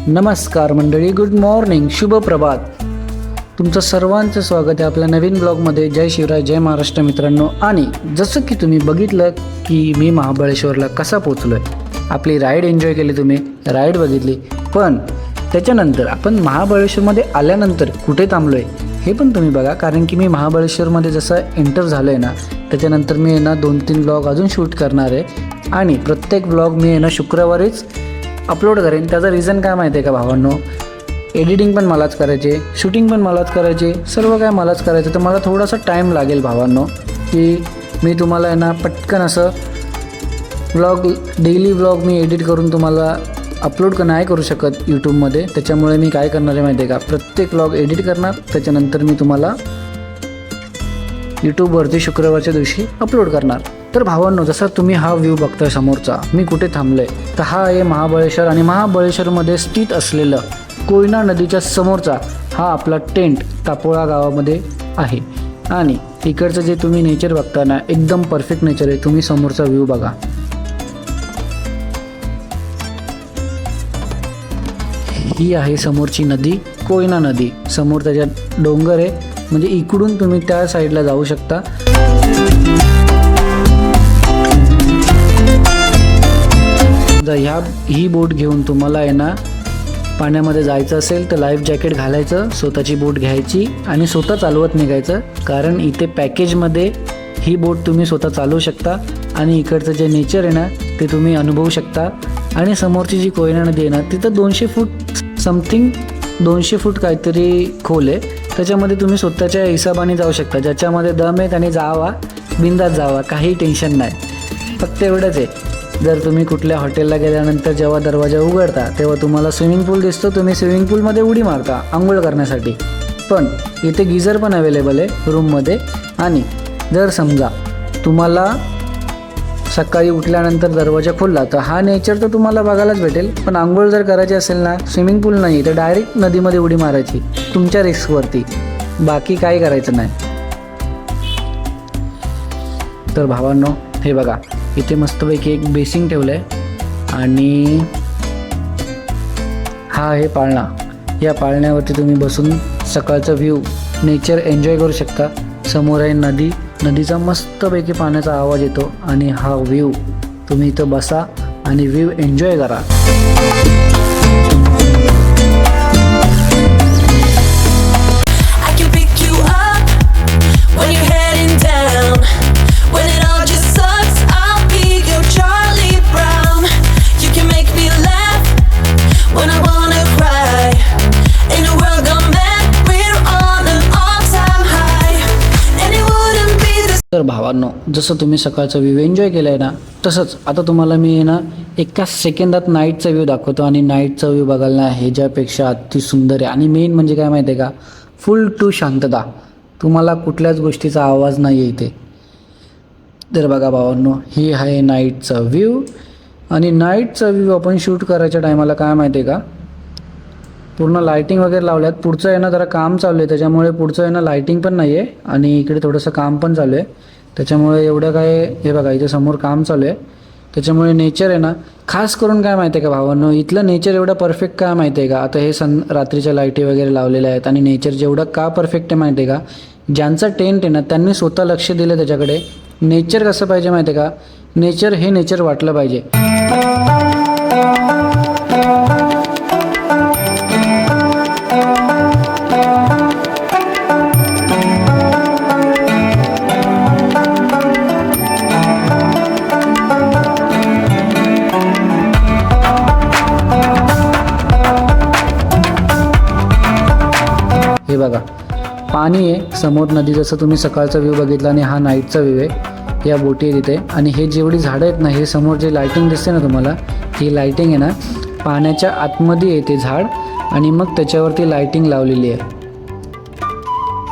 नमस्कार मंडळी, good morning, शुभ प्रभात. तुमचं सर्वांचं स्वागत आहे आपल्या नवीन ब्लॉगमध्ये. जय शिवराय, जय महाराष्ट्र मित्रांनो. आणि जसं की तुम्ही बघितलं की मी महाबळेश्वरला कसा पोचलो आहे, आपली राईड एन्जॉय केली, तुम्ही राईड बघितली. पण त्याच्यानंतर आपण महाबळेश्वरमध्ये आल्यानंतर कुठे थांबलो आहे हे पण तुम्ही बघा. कारण की मी महाबळेश्वरमध्ये जसं एंटर झालो आहे ना, त्याच्यानंतर मी आहे ना 2-3 ब्लॉग अजून शूट करणार आहे. आणि प्रत्येक ब्लॉग मी आहे ना शुक्रवारीच अपलोड करेन. त्याचं रिझन काय माहिती आहे का भावांनो, एडिटिंग पण मलाच करायचे, शूटिंग पण मलाच करायचे, सर्व काय मलाच करायचं. तर मला थोडासा टाईम लागेल भावांनो, की मी तुम्हाला आहे ना पटकन असं डेली व्लॉग मी एडिट करून तुम्हाला अपलोड नाही करू शकत यूट्यूबमध्ये. त्याच्यामुळे मी काय करणार आहे माहिती आहे का, प्रत्येक व्लॉग एडिट करणार, त्याच्यानंतर मी तुम्हाला यूट्यूबवरती शुक्रवारच्या दिवशी अपलोड करणार. तर भावांनो, जसा तुम्ही हा व्ह्यू बघताय समोरचा, मी कुठे थांबलो आहे, तर हा आहे महाबळेश्वर. आणि महाबळेश्वरमध्ये स्थित असलेलं कोयना नदीच्या समोरचा हा आपला टेंट तापोळा गावामध्ये आहे. आणि इकडचं जे तुम्ही नेचर बघता ना, एकदम परफेक्ट नेचर आहे. तुम्ही समोरचा व्ह्यू बघा. ही आहे समोरची नदी, कोयना नदी. समोर त्याच्यात डोंगर आहे, म्हणजे इकडून तुम्ही त्या साईडला जाऊ शकता. ही बोट घेऊन तुम्हाला आहे ना पाण्यामध्ये जायचं असेल तर लाईफ जॅकेट घालायचं, स्वतःची बोट घ्यायची आणि स्वतः चालवत निघायचं. कारण इथे पॅकेजमध्ये ही बोट तुम्ही स्वतः चालवू शकता आणि इकडचं जे नेचर आहे ना ते तुम्ही अनुभवू शकता. आणि समोरची जी कोयना नदी आहे ना, तिथं 200 फूट काहीतरी खोल आहे. त्याच्यामध्ये तुम्ही स्वतःच्या हिशोबाने जाऊ शकता. ज्याच्यामध्ये दम आहे त्याने जावा, बिंदास जावा, काही टेन्शन नाही. फक्त एवढंच आहे, जर तुम्ही कुठल्या हॉटेलला गेल्यानंतर जेव्हा दरवाजा उघडता तेव्हा तुम्हाला स्विमिंग पूल दिसतो, तुम्ही स्विमिंग पूलमध्ये उडी मारता आंघोळ करण्यासाठी. पण इथे गिझर पण अवेलेबल आहे रूममध्ये. आणि जर समजा तुम्हाला सकाळी उठल्यानंतर दरवाजा खोलला तर हा नेचर तर तुम्हाला बघायलाच भेटेल. पण आंघोळ जर करायची असेल ना, स्विमिंग पूल नाही तर डायरेक्ट नदीमध्ये उडी मारायची तुमच्या रिस्कवरती, बाकी काही करायचं नाही. तर भावांनो, हे बघा, इथे मस्तपैकी एक बेसिंग ठेवलं आहे. आणि हा आहे पाळणा. या पाळण्यावरती तुम्ही बसून सकाळचा व्ह्यू, नेचर एन्जॉय करू शकता. समोर आहे नदी, नदीचा मस्तपैकी पाण्याचा आवाज येतो. आणि हा व्ह्यू तुम्ही इथं बसा आणि व्ह्यू एन्जॉय करा. तर भावांनो, जसं तुम्ही सकाळचा व्ह्यू एन्जॉय केला आहे ना, तसंच आता तुम्हाला मी आहे ना एका सेकंदात नाईटचा व्ह्यू दाखवतो. आणि नाईटचा व्ह्यू बघायला ना ह्याच्यापेक्षा अति सुंदर आहे. आणि मेन म्हणजे काय माहिती आहे का, फुल टू शांतता. तुम्हाला कुठल्याच गोष्टीचा आवाज नाही आहे इथे. तर बघा भावांनो, ही आहे नाईटचा व्ह्यू. आणि नाईटचा व्ह्यू आपण शूट करायच्या टायमाला काय माहिती आहे का, पूर्ण लायटिंग वगैरे लावल्यात. पुढचं आहे ना जरा काम चालू आहे, त्याच्यामुळे पुढचं आहे ना लायटिंग पण नाही आहे. आणि इकडे थोडंसं काम पण चालू आहे, त्याच्यामुळे एवढं काय, हे बघा इथे समोर काम चालू आहे. त्याच्यामुळे नेचर आहे ना, खास करून काय माहिती आहे का भावांनो, इथलं नेचर एवढं परफेक्ट काय माहिती आहे का, आता हे रात्रीच्या लाईटी वगैरे लावलेल्या आहेत. आणि नेचर जेवढं का परफेक्ट आहे माहिती आहे का, ज्यांचा टेंट आहे ना त्यांनी स्वतः लक्ष दिलं त्याच्याकडे. नेचर कसं पाहिजे माहिती आहे का, नेचर हे नेचर वाटलं पाहिजे. हे बघा, पाणी आहे समोर नदी, जसं तुम्ही सकाळचा व्ह्यू बघितला. आणि हा नाईटचा व्ह्यू आहे. या बोटी आहे तिथे. आणि हे जेवढी झाडं आहेत ना, हे समोर जे लायटिंग दिसते ना तुम्हाला, ही लायटिंग आहे ना पाण्याच्या आतमध्ये आहे ते झाड. आणि मग त्याच्यावरती लायटिंग लावलेली आहे.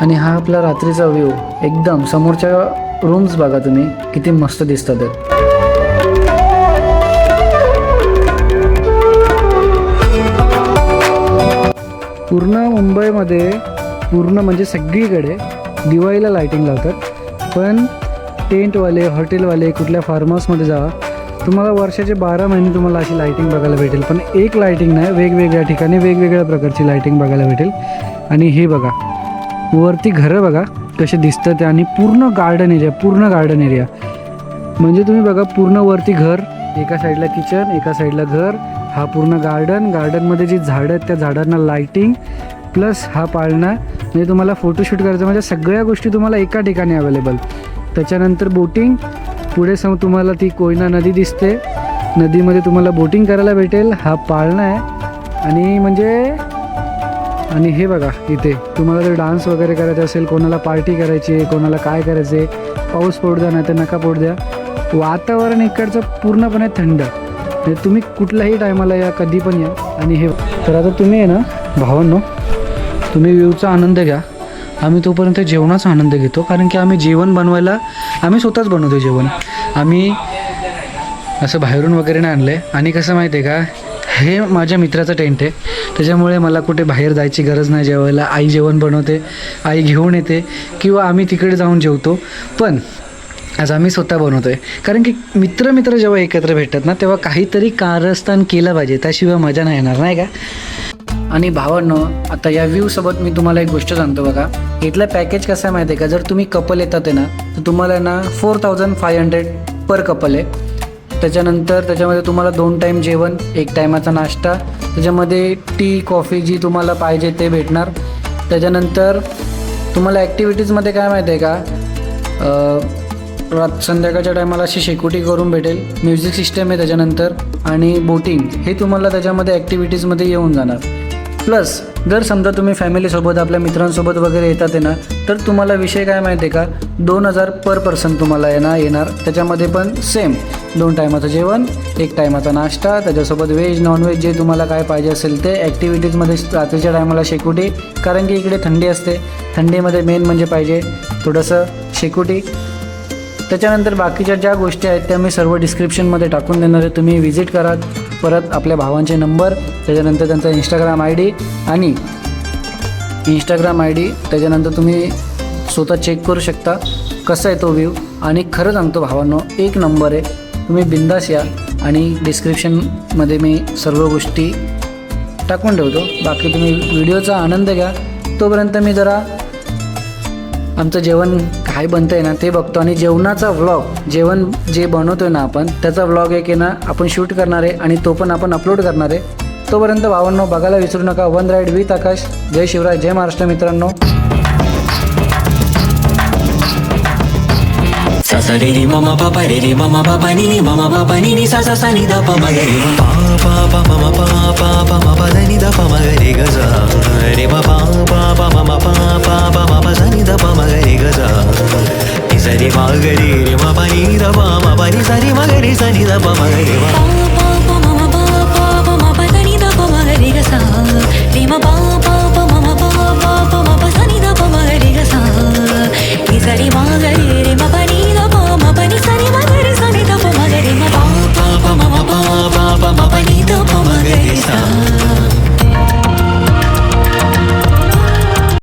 आणि हा आपला रात्रीचा व्ह्यू, एकदम समोरच्या रूम्स बघा तुम्ही किती मस्त दिसतात. पूर्ण मुंबईमध्ये, पूर्ण म्हणजे सगळीकडे दिवाळीला लायटिंग लावतात. पण टेंटवाले, हॉटेलवाले, कुठल्या फार्म हाऊसमध्ये जा, तुम्हाला वर्षाचे 12 महिने तुम्हाला अशी लाईटिंग बघायला भेटेल. पण एक लाईटिंग नाही, वेगवेगळ्या ठिकाणी वेगवेगळ्या प्रकारची लाईटिंग बघायला भेटेल. आणि हे बघा वरती घरं बघा कसे दिसतं ते, आणि पूर्ण गार्डन एरिया म्हणजे तुम्ही बघा पूर्ण वरती घर, एका साईडला किचन, एका साईडला घर, हा पूर्ण गार्डनमध्ये जी झाडं आहेत त्या झाडांना लाईटिंग प्लस हा पाळणा. म्हणजे तुम्हाला फोटोशूट करायचं म्हणजे सगळ्या गोष्टी तुम्हाला एका ठिकाणी अवेलेबल. त्याच्यानंतर बोटिंग, पुढे तुम्हाला ती कोयना नदी दिसते, नदीमध्ये तुम्हाला बोटिंग करायला भेटेल. हा पाळणा आहे. आणि हे बघा इथे तुम्हाला जर डान्स वगैरे करायचा असेल, कोणाला पार्टी करायची आहे, कोणाला काय करायचं आहे, पाऊस पडू द्या नाही तर नका पडू द्या, वातावरण इकडचं पूर्णपणे थंड. म्हणजे तुम्ही कुठल्याही टायमाला या, कधी पण या. आणि हे तर आता तुम्ही आहे ना भावांनो, तुम्ही व्ह्यूचा आनंद घ्या. आम्ही तोपर्यंत जेवणाचा आनंद घेतो, कारण की आम्ही जेवण बनवायला आम्ही स्वतःच बनवतो जेवण. आम्ही असं बाहेरून वगैरे नाही आणलं आहे. आणि कसं माहिती आहे का, हे माझ्या मित्राचं टेंट आहे, त्याच्यामुळे मला कुठे बाहेर जायची गरज नाही जेवायला. आई जेवण बनवते, आई घेऊन येते किंवा आम्ही तिकडे जाऊन जेवतो. पण आज आम्ही स्वतः बनवतो आहे, कारण की मित्र जेव्हा एकत्र भेटतात ना तेव्हा काहीतरी कारस्थान केलं पाहिजे, त्याशिवाय मजा नाही येणार नाही का. आणि भावांनो, आता या व्ह्यूसोबत मी तुम्हाला एक गोष्ट सांगतो बघा. इथलं पॅकेज कसं आहे माहिती आहे का, जर तुम्ही कपल येतात आहे ना तर तुम्हाला ना 4500 पर कपल आहे. त्याच्यानंतर त्याच्यामध्ये तुम्हाला 2 टाईम जेवण, 1 टायमाचा नाश्ता, त्याच्यामध्ये टी कॉफी जी तुम्हाला पाहिजे ते भेटणार. त्याच्यानंतर तुम्हाला ॲक्टिव्हिटीजमध्ये काय माहिती आहे का, संध्याकाळच्या टायमाला अशी शेकोटी करून भेटेल, म्युझिक सिस्टम आहे त्याच्यानंतर, आणि बोटिंग हे तुम्हाला त्याच्यामध्ये ॲक्टिव्हिटीजमध्ये येऊन जाणार. प्लस जर समजा तुम्ही फॅमिलीसोबत आपल्या मित्रांसोबत वगैरे येतात आहे ना तर तुम्हाला विषय काय माहिती आहे का, 2000 पर पर्सन तुम्हाला येणार. त्याच्यामध्ये पण सेम 2 टायमाचं जेवण, 1 टायमाचा नाश्ता, त्याच्यासोबत व्हेज नॉनव्हेज जे तुम्हाला काय पाहिजे असेल ते. ॲक्टिव्हिटीजमध्ये रात्रीच्या टायमाला शेकोटी, कारण की इकडे थंडी असते, थंडीमध्ये मेन म्हणजे पाहिजे थोडंसं शेकोटी. त्याच्यानंतर बाकीच्या ज्या गोष्टी आहेत त्या मी सर्व डिस्क्रिप्शनमध्ये टाकून देणार आहे, तुम्ही व्हिजिट करा. परत आपल्या भावांचे नंबर, त्याच्यानंतर त्यांचा इंस्टाग्राम आय डी, त्याच्यानंतर तुम्ही स्वतः चेक करू शकता कसा आहे तो व्ह्यू. आणि खरं सांगतो भावांनो, 1 नंबर आहे. तुम्ही बिंदास या, आणि डिस्क्रिप्शनमध्ये मी सर्व गोष्टी टाकून ठेवतो. बाकी तुम्ही व्हिडिओचा आनंद घ्या. तोपर्यंत मी जरा आमचं जेवण काय बनतं आहे ना ते बघतो, आणि जेवणाचा व्लॉग, जेवण जे बनवतो आहे ना आपण त्याचा व्लॉग एक आहे ना आपण शूट करणार आहे, आणि तो पण आपण अपलोड करणार आहे. तोपर्यंत भावांनो बघायला विसरू नका वन राईड विथ आकाश. जय शिवराय, जय महाराष्ट्र मित्रांनो. सा सा रे रे ममा पापा रे रे ममा पापा नी नी ममा पापा नी नी सा सा सा नी दा पा मा रे रे पा पा पा ममा पा पा पा मा पा नी दा पा मा रे ग सा रे पा पा पा ममा पा पा पा